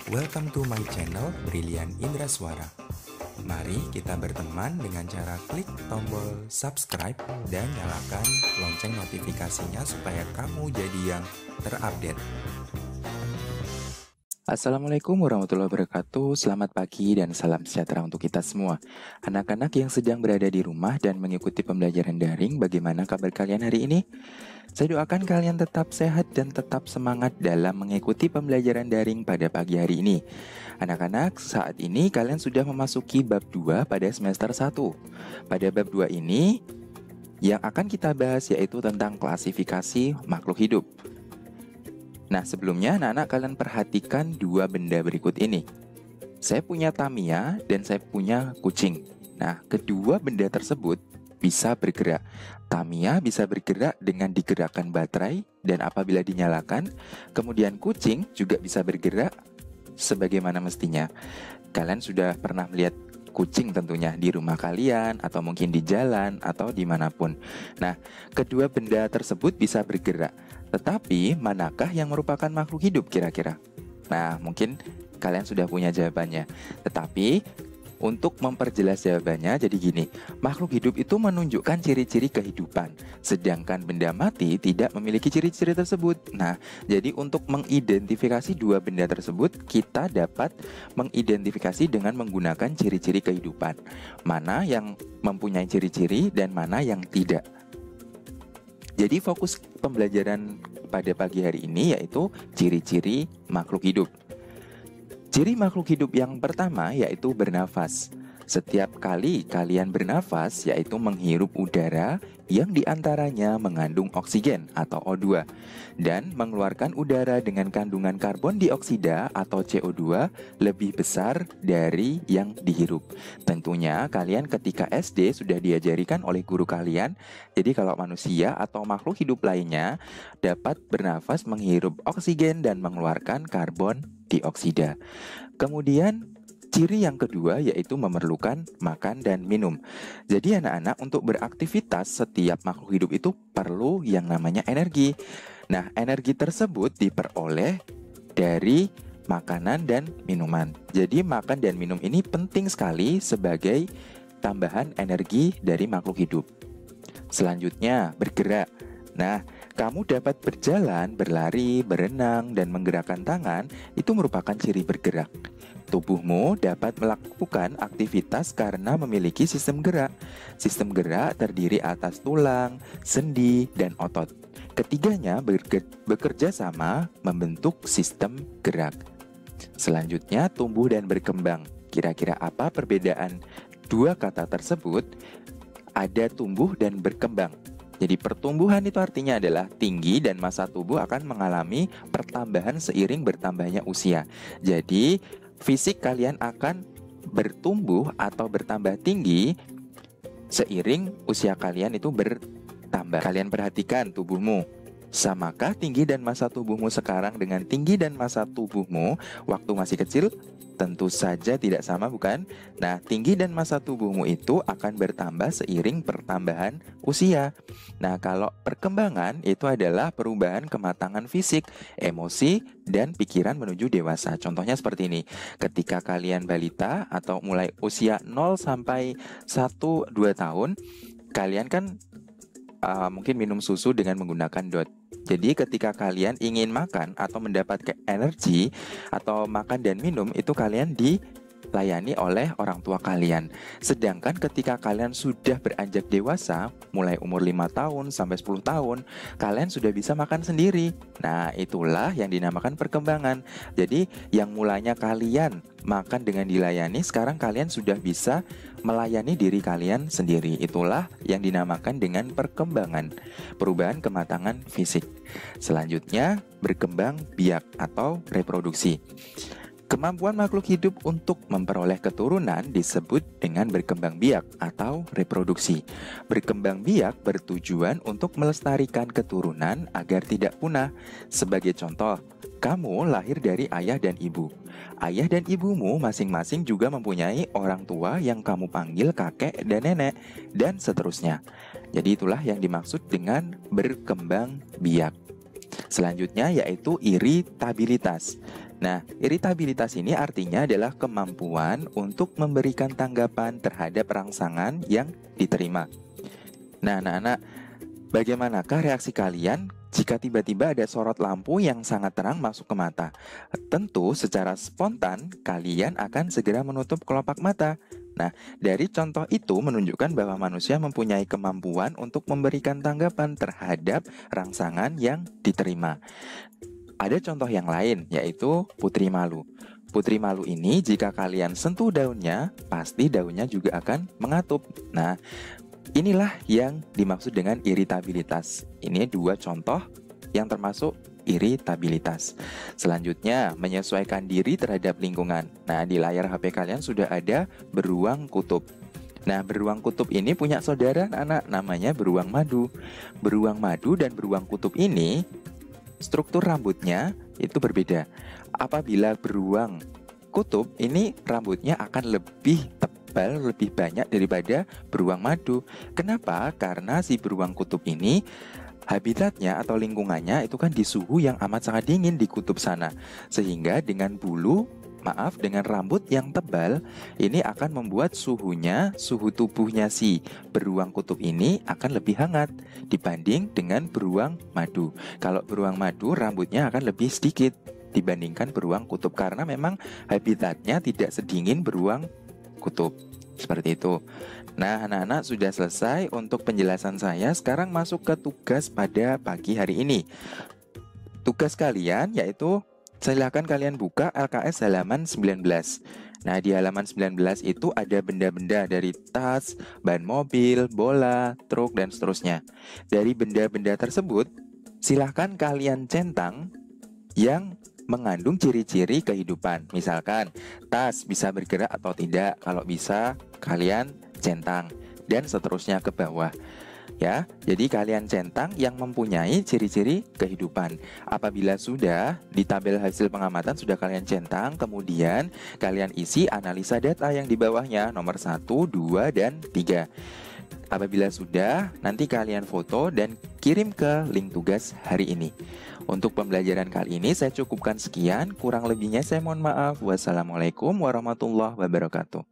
Welcome to my channel Brilian Indra Suara. Mari kita berteman dengan cara klik tombol subscribe dan nyalakan lonceng notifikasinya supaya kamu jadi yang terupdate. Assalamualaikum warahmatullahi wabarakatuh. Selamat pagi dan salam sejahtera untuk kita semua. Anak-anak yang sedang berada di rumah dan mengikuti pembelajaran daring, bagaimana kabar kalian hari ini? Saya doakan kalian tetap sehat dan tetap semangat dalam mengikuti pembelajaran daring pada pagi hari ini. Anak-anak, saat ini kalian sudah memasuki bab 2 pada semester 1. Pada bab 2 ini, yang akan kita bahas yaitu tentang klasifikasi makhluk hidup. Nah, sebelumnya anak-anak kalian perhatikan dua benda berikut ini. Saya punya Tamiya dan saya punya kucing. Nah, kedua benda tersebut bisa bergerak. Tamiya bisa bergerak dengan digerakkan baterai dan apabila dinyalakan, kemudian kucing juga bisa bergerak sebagaimana mestinya. Kalian sudah pernah melihat kucing tentunya di rumah kalian atau mungkin di jalan atau dimanapun. Nah, kedua benda tersebut bisa bergerak. Tetapi manakah yang merupakan makhluk hidup kira-kira? Nah, mungkin kalian sudah punya jawabannya. Tetapi untuk memperjelas jawabannya, jadi gini, makhluk hidup itu menunjukkan ciri-ciri kehidupan, sedangkan benda mati tidak memiliki ciri-ciri tersebut. Nah, jadi untuk mengidentifikasi dua benda tersebut, kita dapat mengidentifikasi dengan menggunakan ciri-ciri kehidupan. Mana yang mempunyai ciri-ciri dan mana yang tidak. Jadi fokus pembelajaran pada pagi hari ini yaitu ciri-ciri makhluk hidup. Ciri makhluk hidup yang pertama yaitu bernafas. Setiap kali kalian bernafas yaitu menghirup udara yang diantaranya mengandung oksigen atau O2 dan mengeluarkan udara dengan kandungan karbon dioksida atau CO2 lebih besar dari yang dihirup. Tentunya kalian ketika SD sudah diajarikan oleh guru kalian, jadi kalau manusia atau makhluk hidup lainnya dapat bernafas menghirup oksigen dan mengeluarkan karbon dioksida. Kemudian ciri yang kedua yaitu memerlukan makan dan minum. Jadi anak-anak untuk beraktivitas setiap makhluk hidup itu perlu yang namanya energi. Nah, energi tersebut diperoleh dari makanan dan minuman. Jadi makan dan minum ini penting sekali sebagai tambahan energi dari makhluk hidup. Selanjutnya, bergerak. Nah, kamu dapat berjalan, berlari, berenang, dan menggerakkan tangan, itu merupakan ciri bergerak. Tubuhmu dapat melakukan aktivitas karena memiliki sistem gerak. Sistem gerak terdiri atas tulang, sendi, dan otot. Ketiganya bekerja sama membentuk sistem gerak. Selanjutnya, tumbuh dan berkembang. Kira-kira apa perbedaan dua kata tersebut? Ada tumbuh dan berkembang. Jadi pertumbuhan itu artinya adalah tinggi dan massa tubuh akan mengalami pertambahan seiring bertambahnya usia. Jadi fisik kalian akan bertumbuh atau bertambah tinggi seiring usia kalian itu bertambah. Kalian perhatikan tubuhmu. Samakah tinggi dan massa tubuhmu sekarang dengan tinggi dan massa tubuhmu waktu masih kecil? Tentu saja tidak sama, bukan? Nah, tinggi dan massa tubuhmu itu akan bertambah seiring pertambahan usia. Nah, kalau perkembangan itu adalah perubahan kematangan fisik, emosi, dan pikiran menuju dewasa. Contohnya seperti ini. Ketika kalian balita atau mulai usia 0 sampai 1-2 tahun, kalian kan mungkin minum susu dengan menggunakan DOT. Jadi ketika kalian ingin makan atau mendapatkan energi atau makan dan minum, itu kalian dilayani oleh orang tua kalian. Sedangkan ketika kalian sudah beranjak dewasa, mulai umur 5 tahun sampai 10 tahun, kalian sudah bisa makan sendiri. Nah, itulah yang dinamakan perkembangan. Jadi yang mulanya kalian makan dengan dilayani, sekarang kalian sudah bisa melayani diri kalian sendiri. Itulah yang dinamakan dengan perkembangan, perubahan kematangan fisik. Selanjutnya, berkembang biak atau reproduksi. Kemampuan makhluk hidup untuk memperoleh keturunan disebut dengan berkembang biak atau reproduksi. Berkembang biak bertujuan untuk melestarikan keturunan agar tidak punah. Sebagai contoh, kamu lahir dari ayah dan ibu. Ayah dan ibumu masing-masing juga mempunyai orang tua yang kamu panggil kakek dan nenek, dan seterusnya. Jadi itulah yang dimaksud dengan berkembang biak. Selanjutnya yaitu iritabilitas. Nah, iritabilitas ini artinya adalah kemampuan untuk memberikan tanggapan terhadap rangsangan yang diterima. Nah, anak-anak, bagaimanakah reaksi kalian jika tiba-tiba ada sorot lampu yang sangat terang masuk ke mata? Tentu secara spontan kalian akan segera menutup kelopak mata. Nah, dari contoh itu menunjukkan bahwa manusia mempunyai kemampuan untuk memberikan tanggapan terhadap rangsangan yang diterima. Ada contoh yang lain, yaitu putri malu. Putri malu ini jika kalian sentuh daunnya, pasti daunnya juga akan mengatup. Nah, inilah yang dimaksud dengan iritabilitas. Ini dua contoh yang termasuk iritabilitas. Selanjutnya, menyesuaikan diri terhadap lingkungan. Nah, di layar HP kalian sudah ada beruang kutub. Nah, beruang kutub ini punya saudara anak, namanya beruang madu. Beruang madu dan beruang kutub ini, struktur rambutnya itu berbeda. Apabila beruang kutub ini rambutnya akan lebih tebal, lebih banyak daripada beruang madu. Kenapa? Karena si beruang kutub ini habitatnya atau lingkungannya itu kan di suhu yang amat sangat dingin di kutub sana. Sehingga dengan dengan rambut yang tebal, ini akan membuat suhu tubuhnya si beruang kutub ini akan lebih hangat dibanding dengan beruang madu. Kalau beruang madu rambutnya akan lebih sedikit dibandingkan beruang kutub karena memang habitatnya tidak sedingin beruang kutub. Seperti itu. Nah, anak-anak, sudah selesai untuk penjelasan saya. Sekarang masuk ke tugas pada pagi hari ini. Tugas kalian yaitu silakan kalian buka LKS halaman 19. Nah, di halaman 19 itu ada benda-benda dari tas, ban mobil, bola, truk, dan seterusnya. Dari benda-benda tersebut, silakan kalian centang yang mengandung ciri-ciri kehidupan. Misalkan, tas bisa bergerak atau tidak. Kalau bisa, kalian centang. Dan seterusnya ke bawah. Ya, jadi kalian centang yang mempunyai ciri-ciri kehidupan. Apabila sudah di tabel hasil pengamatan sudah kalian centang, kemudian kalian isi analisa data yang di bawahnya, nomor 1, 2, dan 3. Apabila sudah, nanti kalian foto dan kirim ke link tugas hari ini. Untuk pembelajaran kali ini saya cukupkan sekian, kurang lebihnya saya mohon maaf. Wassalamualaikum warahmatullahi wabarakatuh.